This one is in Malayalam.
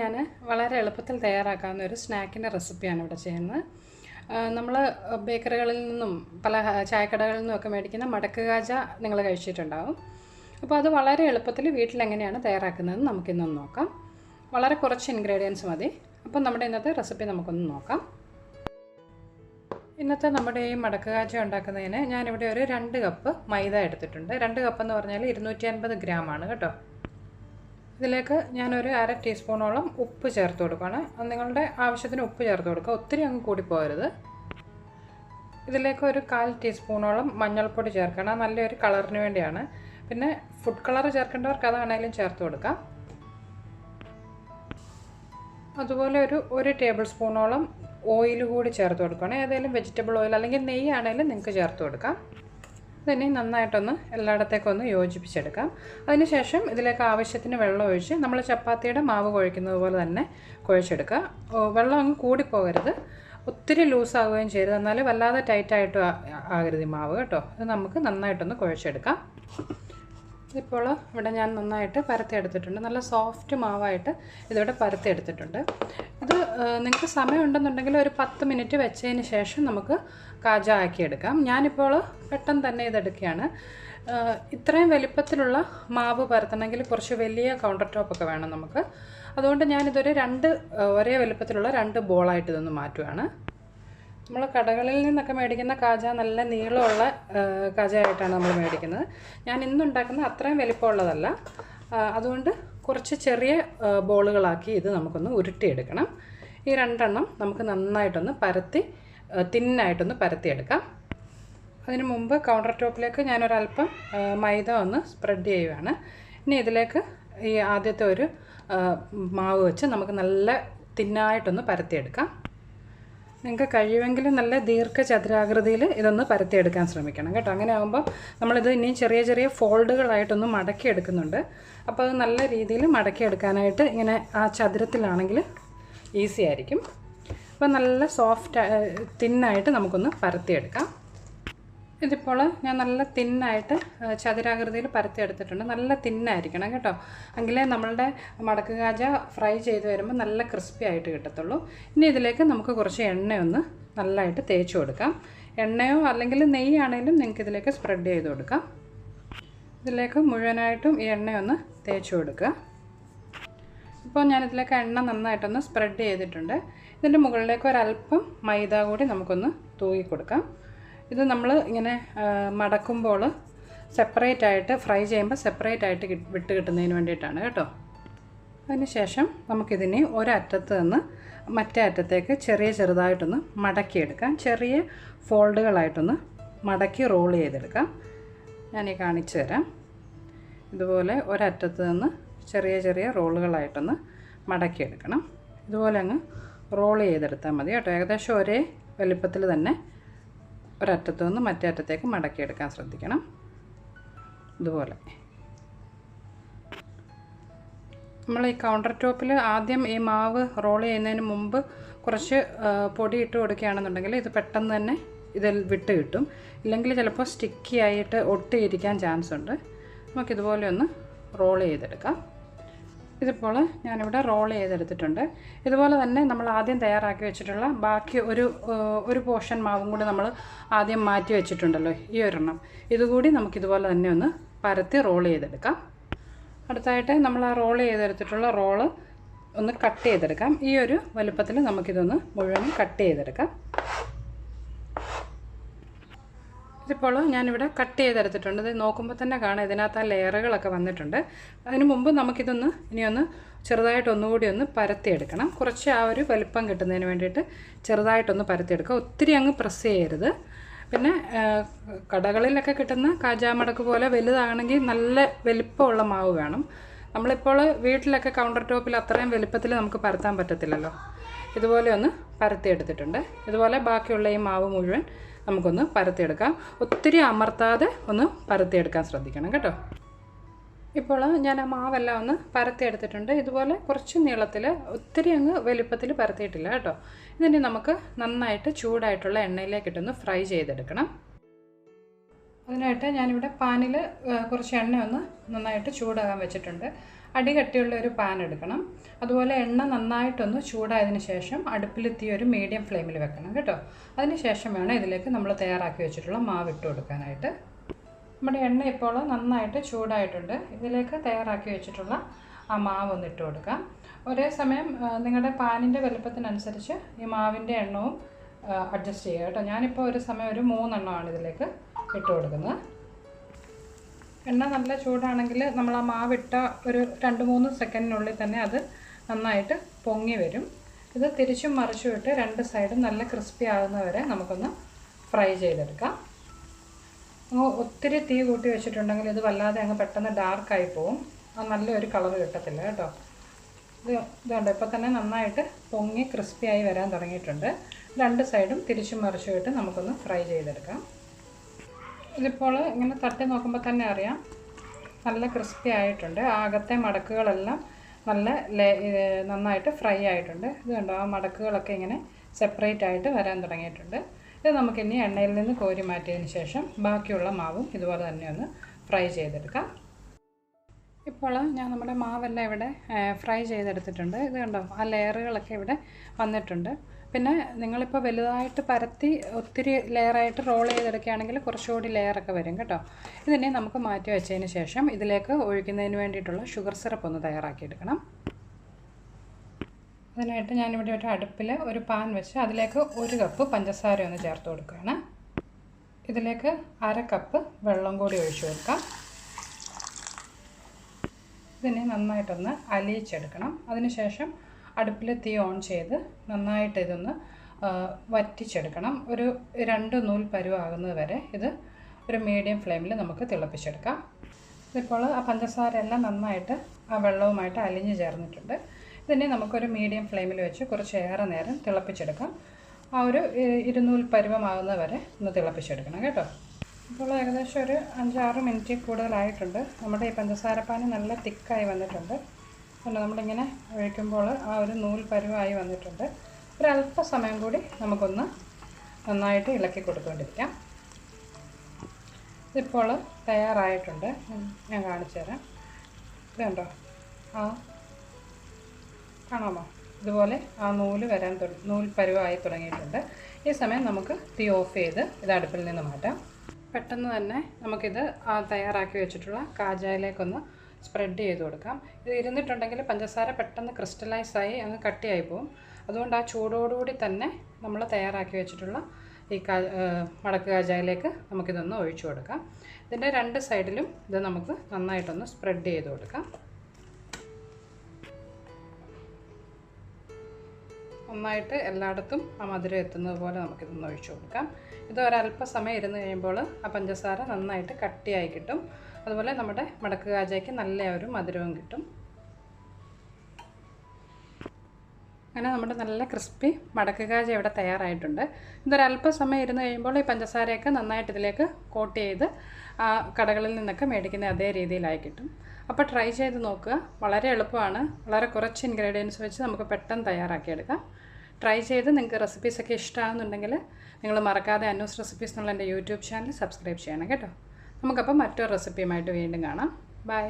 ഞാൻ വളരെ എളുപ്പത്തിൽ തയ്യാറാക്കാവുന്ന ഒരു സ്നാക്കിൻ്റെ റെസിപ്പിയാണ് ഇവിടെ ചെയ്യുന്നത്. നമ്മൾ ബേക്കറികളിൽ നിന്നും പല ചായക്കടകളിൽ നിന്നുമൊക്കെ മേടിക്കുന്ന മടക്ക് കാജ നിങ്ങൾ കഴിച്ചിട്ടുണ്ടാവും. അപ്പോൾ അത് വളരെ എളുപ്പത്തിൽ വീട്ടിലെങ്ങനെയാണ് തയ്യാറാക്കുന്നതെന്ന് നമുക്കിന്നൊന്ന് നോക്കാം. വളരെ കുറച്ച് ഇൻഗ്രീഡിയൻസ് മതി. അപ്പോൾ നമ്മുടെ ഇന്നത്തെ റെസിപ്പി നമുക്കൊന്ന് നോക്കാം. ഇന്നത്തെ നമ്മുടെ ഈ മടക്ക് കാജ ഉണ്ടാക്കുന്നതിന് ഞാനിവിടെ ഒരു 2 കപ്പ് മൈദ എടുത്തിട്ടുണ്ട്. 2 കപ്പ് എന്ന് പറഞ്ഞാൽ 250 ഗ്രാമാണ് കേട്ടോ. ഇതിലേക്ക് ഞാനൊരു 1/2 ടീസ്പൂണോളം ഉപ്പ് ചേർത്ത് കൊടുക്കുകയാണ്. നിങ്ങളുടെ ആവശ്യത്തിന് ഉപ്പ് ചേർത്ത് കൊടുക്കുക, ഒത്തിരി അങ്ങ് കൂടിപ്പോകരുത്. ഇതിലേക്ക് ഒരു 1/4 ടീസ്പൂണോളം മഞ്ഞൾപ്പൊടി ചേർക്കണം, നല്ലൊരു കളറിന് വേണ്ടിയാണ്. പിന്നെ ഫുഡ് കളർ ചേർക്കേണ്ടവർക്ക് അതാണെങ്കിലും ചേർത്ത് കൊടുക്കാം. അതുപോലെ ഒരു ടേബിൾ സ്പൂണോളം ഓയിൽ കൂടി ചേർത്ത് കൊടുക്കണം. ഏതെങ്കിലും വെജിറ്റബിൾ ഓയിൽ അല്ലെങ്കിൽ നെയ്യാണെങ്കിലും നിങ്ങൾക്ക് ചേർത്ത് കൊടുക്കാം. ഇതിനെ നന്നായിട്ടൊന്ന് എല്ലായിടത്തേക്കൊന്ന് യോജിപ്പിച്ചെടുക്കാം. അതിനുശേഷം ഇതിലേക്ക് ആവശ്യത്തിന് വെള്ളം ഒഴിച്ച് നമ്മൾ ചപ്പാത്തിയുടെ മാവ് കുഴയ്ക്കുന്നത് പോലെ തന്നെ കുഴച്ചെടുക്കുക. വെള്ളം അങ്ങ് കൂടിപ്പോകരുത്, ഒത്തിരി ലൂസാവുകയും ചെയ്യരുത്, എന്നാലും വല്ലാതെ ടൈറ്റായിട്ട് ആകരുത് ഈ മാവ് കേട്ടോ. ഇത് നമുക്ക് നന്നായിട്ടൊന്ന് കുഴച്ചെടുക്കാം. ഇപ്പോൾ ഇവിടെ ഞാൻ നന്നായിട്ട് പരത്തിയെടുത്തിട്ടുണ്ട്. നല്ല സോഫ്റ്റ് മാവായിട്ട് ഇതിവിടെ പരത്തിയെടുത്തിട്ടുണ്ട്. ഇത് നിങ്ങൾക്ക് സമയമുണ്ടെന്നുണ്ടെങ്കിൽ ഒരു 10 മിനിറ്റ് വെച്ചതിന് ശേഷം നമുക്ക് കാജ ആക്കിയെടുക്കാം. ഞാനിപ്പോൾ പെട്ടെന്ന് തന്നെ ഇതെടുക്കുകയാണ്. ഇത്രയും വലിപ്പത്തിലുള്ള മാവ് പരത്തണമെങ്കിൽ കുറച്ച് വലിയ കൗണ്ടർ ടോപ്പൊക്കെ വേണം നമുക്ക്. അതുകൊണ്ട് ഞാനിതൊരു ഒരേ വലിപ്പത്തിലുള്ള 2 ബോളായിട്ട് ഇതൊന്ന് മാറ്റുകയാണ്. നമ്മൾ കടകളിൽ നിന്നൊക്കെ മേടിക്കുന്ന കാജ നല്ല നീളമുള്ള കാജ ആയിട്ടാണ് നമ്മൾ മേടിക്കുന്നത്. ഞാൻ ഇന്നുണ്ടാക്കുന്ന അത്രയും വലിപ്പമുള്ളതല്ല. അതുകൊണ്ട് കുറച്ച് ചെറിയ ബോളുകളാക്കി ഇത് നമുക്കൊന്ന് ഉരുട്ടിയെടുക്കണം. ഈ 2 എണ്ണം നമുക്ക് നന്നായിട്ടൊന്ന് തിന്നായിട്ടൊന്ന് പരത്തിയെടുക്കാം. അതിന് മുമ്പ് കൗണ്ടർ ടോപ്പിലേക്ക് ഞാനൊരല്പം മൈദ ഒന്ന് സ്പ്രെഡ് ചെയ്യുകയാണ്. ഇനി ഇതിലേക്ക് ഈ ആദ്യത്തെ ഒരു മാവ് വെച്ച് നമുക്ക് നല്ല തിന്നായിട്ടൊന്ന് പരത്തിയെടുക്കാം. നിങ്ങൾക്ക് കഴിയുമെങ്കിൽ നല്ല ദീർഘചതുരാകൃതിയിൽ ഇതൊന്ന് പരത്തിയെടുക്കാൻ ശ്രമിക്കണം കേട്ടോ. അങ്ങനെ ആകുമ്പോൾ നമ്മളിത് ഇനിയും ചെറിയ ചെറിയ ഫോൾഡുകളായിട്ടൊന്ന് മടക്കിയെടുക്കുന്നുണ്ട്. അപ്പോൾ അത് നല്ല രീതിയിൽ മടക്കിയെടുക്കാനായിട്ട് ഇങ്ങനെ ആ ചതുരത്തിലാണെങ്കിൽ ഈസി ആയിരിക്കും. അപ്പോൾ നല്ല തിന്നായിട്ട് നമുക്കൊന്ന് പരത്തിയെടുക്കാം. ഇതിപ്പോൾ ഞാൻ നല്ല തിന്നായിട്ട് ചതുരാകൃതിയിൽ പരത്തിയെടുത്തിട്ടുണ്ട്. നല്ല തിന്നായിരിക്കണം കേട്ടോ, എങ്കിലേ നമ്മളുടെ മടക്ക് കാജ ഫ്രൈ ചെയ്ത് വരുമ്പോൾ നല്ല ക്രിസ്പി ആയിട്ട് കിട്ടത്തുള്ളൂ. ഇനി ഇതിലേക്ക് നമുക്ക് കുറച്ച് എണ്ണയൊന്ന് നല്ലതായിട്ട് തേച്ച് കൊടുക്കാം. എണ്ണയോ അല്ലെങ്കിൽ നെയ്യാണെങ്കിലും നിങ്ങൾക്ക് ഇതിലേക്ക് സ്പ്രെഡ് ചെയ്ത് കൊടുക്കാം. ഇതിലേക്ക് മുഴുവനായിട്ടും ഈ എണ്ണയൊന്ന് തേച്ച് കൊടുക്കുക. ഇപ്പോൾ ഞാനിതിലേക്ക് എണ്ണ നന്നായിട്ടൊന്ന് സ്പ്രെഡ് ചെയ്തിട്ടുണ്ട്. ഇതിൻ്റെ മുകളിലേക്ക് ഒരല്പം മൈദ കൂടി നമുക്കൊന്ന് തൂക്കി കൊടുക്കാം. ഇത് നമ്മൾ ഇങ്ങനെ മടക്കുമ്പോൾ സെപ്പറേറ്റ് ആയിട്ട് ഫ്രൈ ചെയ്യുമ്പോൾ സെപ്പറേറ്റ് ആയിട്ട് വിട്ട് കിട്ടുന്നതിന് വേണ്ടിയിട്ടാണ് കേട്ടോ. അതിനുശേഷം നമുക്കിതിനെ ഒരറ്റത്ത് നിന്ന് മറ്റേ അറ്റത്തേക്ക് ചെറുതായിട്ടൊന്ന് മടക്കിയെടുക്കാം. ചെറിയ ഫോൾഡുകളായിട്ടൊന്ന് മടക്കി റോൾ ചെയ്തെടുക്കാം. ഞാനീ കാണിച്ചു തരാം. ഇതുപോലെ ഒരറ്റത്ത് നിന്ന് ചെറിയ റോളുകളായിട്ടൊന്ന് മടക്കിയെടുക്കണം. ഇതുപോലെ അങ്ങ് റോൾ ചെയ്തെടുത്താൽ മതി കേട്ടോ. ഏകദേശം ഒരേ വലിപ്പത്തിൽ തന്നെ ഒരറ്റത്തു നിന്ന് മറ്റേ അറ്റത്തേക്ക് മടക്കിയെടുക്കാൻ ശ്രദ്ധിക്കണം. ഇതുപോലെ നമ്മൾ ഈ കൗണ്ടർ ടോപ്പിൽ ആദ്യം ഈ മാവ് റോൾ ചെയ്യുന്നതിന് മുമ്പ് കുറച്ച് പൊടി ഇട്ട് കൊടുക്കുകയാണെന്നുണ്ടെങ്കിൽ ഇത് പെട്ടെന്ന് തന്നെ ഇതിൽ വിട്ട് കിട്ടും. ഇല്ലെങ്കിൽ ചിലപ്പോൾ സ്റ്റിക്കി ആയിട്ട് ഒട്ടിയിരിക്കാൻ ചാൻസ് ഉണ്ട്. നമുക്കിതുപോലെ ഒന്ന് റോൾ ചെയ്തെടുക്കാം. ഇതിപ്പോൾ ഞാനിവിടെ റോൾ ചെയ്തെടുത്തിട്ടുണ്ട്. ഇതുപോലെ തന്നെ നമ്മൾ ആദ്യം തയ്യാറാക്കി വെച്ചിട്ടുള്ള ബാക്കി ഒരു പോർഷൻ മാവും കൂടി നമ്മൾ ആദ്യം മാറ്റി വെച്ചിട്ടുണ്ടല്ലോ, ഈ ഒരെണ്ണം. ഇതുകൂടി നമുക്കിതുപോലെ തന്നെ ഒന്ന് പരത്തി റോൾ ചെയ്തെടുക്കാം. അടുത്തായിട്ട് നമ്മൾ ആ റോൾ ചെയ്തെടുത്തിട്ടുള്ള റോള് ഒന്ന് കട്ട് ചെയ്തെടുക്കാം. ഈ ഒരു വലുപ്പത്തിൽ നമുക്കിതൊന്ന് മുഴുവനും കട്ട് ചെയ്തെടുക്കാം. ഇതിപ്പോൾ ഞാനിവിടെ കട്ട് ചെയ്തെടുത്തിട്ടുണ്ട്. ഇത് നോക്കുമ്പോൾ തന്നെ കാണാം ഇതിനകത്ത് ആ ലെയറുകളൊക്കെ വന്നിട്ടുണ്ട്. അതിന് മുമ്പ് നമുക്കിതൊന്ന് ഇനിയൊന്ന് ചെറുതായിട്ടൊന്നുകൂടി ഒന്ന് പരത്തിയെടുക്കണം. കുറച്ച് ആ ഒരു വലിപ്പം കിട്ടുന്നതിന് വേണ്ടിയിട്ട് ചെറുതായിട്ടൊന്ന് പരത്തിയെടുക്കുക. ഒത്തിരി അങ്ങ് പ്രസ് ചെയ്യരുത്. പിന്നെ കടകളിലൊക്കെ കിട്ടുന്ന കാജ മടക്ക് പോലെ വലുതാണെങ്കിൽ നല്ല വലിപ്പമുള്ള മാവ് വേണം. നമ്മളിപ്പോൾ വീട്ടിലൊക്കെ കൗണ്ടർ ടോപ്പിൽ അത്രയും വലിപ്പത്തിൽ നമുക്ക് പരത്താൻ പറ്റത്തില്ലല്ലോ. ഇതുപോലെ ഒന്ന് പരത്തിയെടുത്തിട്ടുണ്ട്. ഇതുപോലെ ബാക്കിയുള്ള ഈ മാവ് മുഴുവൻ നമുക്കൊന്ന് പരത്തിയെടുക്കാം. ഒത്തിരി അമർത്താതെ ഒന്ന് പരത്തിയെടുക്കാൻ ശ്രദ്ധിക്കണം കേട്ടോ. ഇപ്പോൾ ഞാൻ ആ മാവെല്ലാം ഒന്ന് പരത്തിയെടുത്തിട്ടുണ്ട്. ഇതുപോലെ കുറച്ച് നീളത്തിൽ, ഒത്തിരി അങ്ങ് വലിപ്പത്തിൽ പരത്തിയിട്ടില്ല കേട്ടോ. ഇതിനെ നമുക്ക് നന്നായിട്ട് ചൂടായിട്ടുള്ള എണ്ണയിലേക്കിട്ടൊന്ന് ഫ്രൈ ചെയ്തെടുക്കണം. അതിനായിട്ട് ഞാനിവിടെ പാനിൽ കുറച്ച് എണ്ണ ഒന്ന് നന്നായിട്ട് ചൂടാകാൻ വെച്ചിട്ടുണ്ട്. അടി കട്ടിയുള്ള ഒരു പാൻ എടുക്കണം. അതുപോലെ എണ്ണ നന്നായിട്ടൊന്ന് ചൂടായതിന് ശേഷം അടുപ്പിൽ തീ ഒരു മീഡിയം ഫ്ലെയിമിൽ വെക്കണം കേട്ടോ. അതിന് ശേഷം വേണം ഇതിലേക്ക് നമ്മൾ തയ്യാറാക്കി വെച്ചിട്ടുള്ള മാവ് ഇട്ട് കൊടുക്കാനായിട്ട്. നമ്മുടെ എണ്ണ ഇപ്പോൾ നന്നായിട്ട് ചൂടായിട്ടുണ്ട്. ഇതിലേക്ക് തയ്യാറാക്കി വെച്ചിട്ടുള്ള ആ മാവ് ഒന്ന് ഇട്ട് കൊടുക്കാം. ഒരേ സമയം നിങ്ങളുടെ പാനിൻ്റെ വലുപ്പത്തിനനുസരിച്ച് ഈ മാവിൻ്റെ എണ്ണവും അഡ്ജസ്റ്റ് ചെയ്യുക കേട്ടോ. ഞാനിപ്പോൾ ഒരു സമയം ഒരു 3 എണ്ണമാണ് ഇതിലേക്ക് ഇട്ട് കൊടുക്കുന്നത്. എണ്ണ നല്ല ചൂടാണെങ്കിൽ നമ്മൾ ആ മാവിട്ട ഒരു 2-3 സെക്കൻഡിനുള്ളിൽ തന്നെ അത് നന്നായിട്ട് പൊങ്ങി വരും. ഇത് തിരിച്ചും മറിച്ചും ഇട്ട് 2 സൈഡും നല്ല ക്രിസ്പി ആകുന്നവരെ നമുക്കൊന്ന് ഫ്രൈ ചെയ്തെടുക്കാം. ഒത്തിരി തീ കൂട്ടി വെച്ചിട്ടുണ്ടെങ്കിൽ ഇത് വല്ലാതെ അങ്ങ് പെട്ടെന്ന് ഡാർക്കായി പോവും. നല്ലൊരു കളർ കിട്ടത്തില്ല കേട്ടോ. ഇതുണ്ട് ഇപ്പോൾ തന്നെ നന്നായിട്ട് പൊങ്ങി ക്രിസ്പിയായി വരാൻ തുടങ്ങിയിട്ടുണ്ട്. 2 സൈഡും തിരിച്ചും മറിച്ചും ഇട്ട് നമുക്കൊന്ന് ഫ്രൈ ചെയ്തെടുക്കാം. ഇതിപ്പോൾ ഇങ്ങനെ തട്ടി നോക്കുമ്പോൾ തന്നെ അറിയാം നല്ല ക്രിസ്പി ആയിട്ടുണ്ട്. അകത്തെ മടക്കുകളെല്ലാം നന്നായിട്ട് ഫ്രൈ ആയിട്ടുണ്ട്. ഇത് കണ്ടോ, ആ മടക്കുകളൊക്കെ ഇങ്ങനെ സെപ്പറേറ്റ് ആയിട്ട് വരാൻ തുടങ്ങിയിട്ടുണ്ട്. ഇത് നമുക്കിനി എണ്ണയിൽ നിന്ന് കോരി മാറ്റിയതിന് ശേഷം ബാക്കിയുള്ള മാവും ഇതുപോലെ തന്നെ ഒന്ന് ഫ്രൈ ചെയ്തെടുക്കാം. ഇപ്പോൾ ഞാൻ നമ്മുടെ മാവെല്ലാം ഇവിടെ ഫ്രൈ ചെയ്തെടുത്തിട്ടുണ്ട്. ഇത് കണ്ടോ, ആ ലെയറുകളൊക്കെ ഇവിടെ വന്നിട്ടുണ്ട്. പിന്നെ നിങ്ങളിപ്പോൾ വലുതായിട്ട് പരത്തി ഒത്തിരി ലെയറായിട്ട് റോൾ ചെയ്തെടുക്കുകയാണെങ്കിൽ കുറച്ചുകൂടി ലെയറൊക്കെ വരും കേട്ടോ. ഇതിനെ നമുക്ക് മാറ്റി വെച്ചതിന് ശേഷം ഇതിലേക്ക് ഒഴിക്കുന്നതിന് വേണ്ടിയിട്ടുള്ള ഷുഗർ സിറപ്പ് ഒന്ന് തയ്യാറാക്കിയെടുക്കണം. അതിനായിട്ട് ഞാനിവിടെ ഒരു അടുപ്പിൽ ഒരു പാൻ വെച്ച് അതിലേക്ക് 1 കപ്പ് പഞ്ചസാര ഒന്ന് ചേർത്ത് കൊടുക്കുകയാണ്. ഇതിലേക്ക് 1/2 കപ്പ് വെള്ളം കൂടി ഒഴിച്ചു കൊടുക്കാം. ഇതിനെ നന്നായിട്ടൊന്ന് അലിയിച്ചെടുക്കണം. അതിനുശേഷം അടുപ്പിൽ തീ ഓൺ ചെയ്ത് നന്നായിട്ട് ഇതൊന്ന് വറ്റിച്ചെടുക്കണം. ഒരു 2 നൂൽ പരുവാകുന്നത് വരെ ഇത് ഒരു മീഡിയം ഫ്ലെയിമിൽ നമുക്ക് തിളപ്പിച്ചെടുക്കാം. ഇതിപ്പോൾ ആ പഞ്ചസാര എല്ലാം നന്നായിട്ട് ആ വെള്ളവുമായിട്ട് അലിഞ്ഞ് ചേർന്നിട്ടുണ്ട്. ഇതിനെ നമുക്കൊരു മീഡിയം ഫ്ലെയിമിൽ വെച്ച് കുറച്ചേറെ നേരം തിളപ്പിച്ചെടുക്കാം. ആ ഒരു 200 പരുവമാകുന്നത് വരെ ഒന്ന് തിളപ്പിച്ചെടുക്കണം കേട്ടോ. ഇപ്പോൾ ഏകദേശം ഒരു 5-6 മിനിറ്റ് കൂടുതലായിട്ടുണ്ട്. നമ്മുടെ ഈ പഞ്ചസാരപ്പാനി നല്ല തിക്കായി വന്നിട്ടുണ്ട്. അതുകൊണ്ട് നമ്മളിങ്ങനെ ഒഴിക്കുമ്പോൾ ആ ഒരു നൂൽ പരുവായി വന്നിട്ടുണ്ട്. ഒരല്പസമയം കൂടി നമുക്കൊന്ന് നന്നായിട്ട് ഇളക്കി കൊടുത്തുകൊണ്ടിരിക്കാം. ഇതിപ്പോൾ തയ്യാറായിട്ടുണ്ട്. ഞാൻ കാണിച്ചു തരാം. ഇതുണ്ടോ, കാണാമോ? ഇതുപോലെ ആ നൂൽ പരുവായി തുടങ്ങിയിട്ടുണ്ട്. ഈ സമയം നമുക്ക് തീ ഓഫ് ചെയ്ത് ഇത് അടുപ്പിൽ നിന്ന് മാറ്റാം. പെട്ടെന്ന് തന്നെ നമുക്കിത് തയ്യാറാക്കി വെച്ചിട്ടുള്ള കാജയിലേക്കൊന്ന് സ്പ്രെഡ് ചെയ്ത് കൊടുക്കാം. ഇത് ഇരുന്നിട്ടുണ്ടെങ്കിൽ പഞ്ചസാര പെട്ടെന്ന് ക്രിസ്റ്റലൈസായി അങ്ങ് കട്ടിയായി പോകും. അതുകൊണ്ട് ആ ചൂടോടുകൂടി തന്നെ നമ്മൾ തയ്യാറാക്കി വെച്ചിട്ടുള്ള ഈ മടക്ക് കാജയിലേക്ക് നമുക്കിതൊന്ന് ഒഴിച്ചു കൊടുക്കാം. ഇതിൻ്റെ 2 സൈഡിലും ഇത് നമുക്ക് നന്നായിട്ടൊന്ന് സ്പ്രെഡ് ചെയ്ത് കൊടുക്കാം. നന്നായിട്ട് എല്ലായിടത്തും ആ മധുരം എത്തുന്നത് പോലെ നമുക്കിതൊന്ന് ഒഴിച്ചു കൊടുക്കാം. ഇത് ഒരല്പസമയം ഇരുന്ന് കഴിയുമ്പോൾ ആ പഞ്ചസാര നന്നായിട്ട് കട്ടിയായി കിട്ടും. അതുപോലെ നമ്മുടെ മടക്ക് കാജയ്ക്ക് നല്ല ഒരു മധുരവും കിട്ടും. അങ്ങനെ നമ്മുടെ നല്ല ക്രിസ്പി മടക്ക് കാജ ഇവിടെ തയ്യാറായിട്ടുണ്ട്. ഇതൊരല്പസമയം ഇരുന്ന് കഴിയുമ്പോൾ ഈ പഞ്ചസാരയൊക്കെ നന്നായിട്ട് ഇതിലേക്ക് കോട്ട് ചെയ്ത് കടകളിൽ നിന്നൊക്കെ മേടിക്കുന്ന അതേ രീതിയിലായി കിട്ടും. അപ്പോൾ ട്രൈ ചെയ്ത് നോക്കുക. വളരെ എളുപ്പമാണ്. വളരെ കുറച്ച് ഇൻഗ്രീഡിയൻസ് വെച്ച് നമുക്ക് പെട്ടെന്ന് തയ്യാറാക്കിയെടുക്കാം. ട്രൈ ചെയ്ത് നിങ്ങൾക്ക് റെസിപ്പീസൊക്കെ ഇഷ്ടമാകുന്നുണ്ടെങ്കിൽ നിങ്ങൾ മറക്കാതെ അന്നൂസ് റെസിപ്പീസ് എന്നുള്ള എൻ്റെ യൂട്യൂബ് ചാനൽ സബ്സ്ക്രൈബ് ചെയ്യണം കേട്ടോ. നമുക്കപ്പോൾ മറ്റൊരു റെസിപ്പിയുമായിട്ട് വീണ്ടും കാണാം. ബൈ.